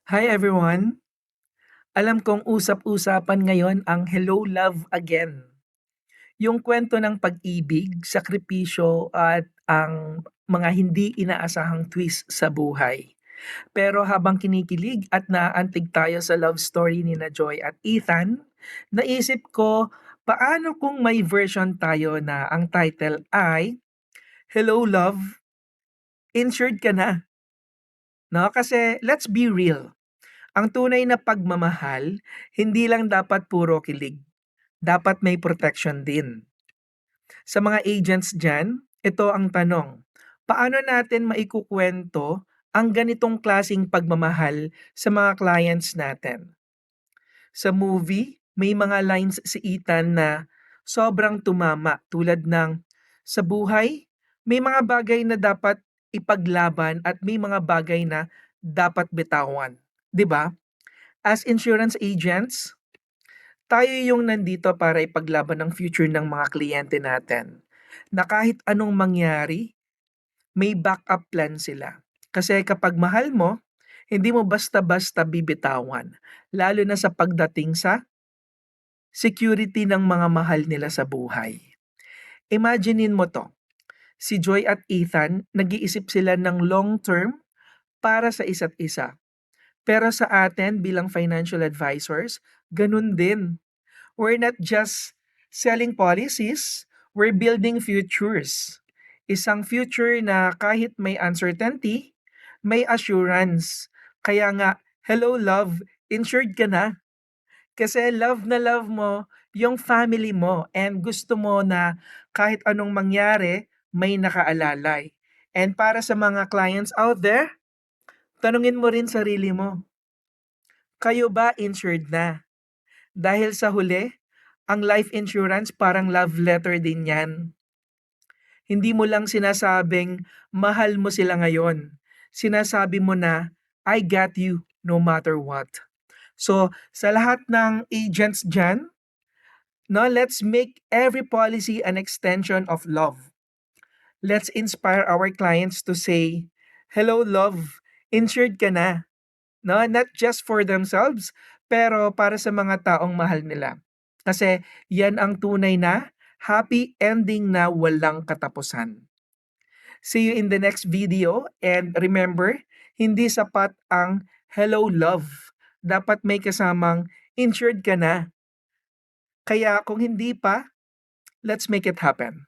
Hi everyone! Alam kong usap-usapan ngayon ang Hello Love Again. Yung kwento ng pag-ibig, sakripisyo at ang mga hindi inaasahang twist sa buhay. Pero habang kinikilig at naaantig tayo sa love story ni na Joy at Ethan, naisip ko paano kung may version tayo na ang title ay Hello Love, Insured Ka Na? No? Kasi let's be real. Ang tunay na pagmamahal, hindi lang dapat puro kilig. Dapat may protection din. Sa mga agents dyan, ito ang tanong. Paano natin maikukwento ang ganitong klasing pagmamahal sa mga clients natin? Sa movie, may mga lines si Ethan na sobrang tumama tulad ng sa buhay, may mga bagay na dapat ipaglaban at may mga bagay na dapat bitawan. 'Di ba? As insurance agents, tayo yung nandito para ipaglaban ang future ng mga kliyente natin. Na kahit anong mangyari, may backup plan sila. Kasi kapag mahal mo, hindi mo basta-basta bibitawan. Lalo na sa pagdating sa security ng mga mahal nila sa buhay. Imaginein mo to, si Joy at Ethan, nag-iisip sila ng long term para sa isa't isa. Pero sa atin bilang financial advisors, ganun din. We're not just selling policies, we're building futures. Isang future na kahit may uncertainty, may assurance. Kaya nga, hello love, insured ka na. Kasi love na love mo yung family mo and gusto mo na kahit anong mangyari, may nakaalalay. And para sa mga clients out there, tanungin mo rin sarili mo, kayo ba insured na? Dahil sa huli, ang life insurance parang love letter din yan. Hindi mo lang sinasabing mahal mo sila ngayon. Sinasabi mo na, I got you no matter what. So, sa lahat ng agents dyan, no, let's make every policy an extension of love. Let's inspire our clients to say, hello love, insured ka na. No, not just for themselves, pero para sa mga taong mahal nila. Kasi yan ang tunay na happy ending na walang katapusan. See you in the next video and remember, hindi sapat ang hello love. Dapat may kasamang insured ka na. Kaya kung hindi pa, let's make it happen.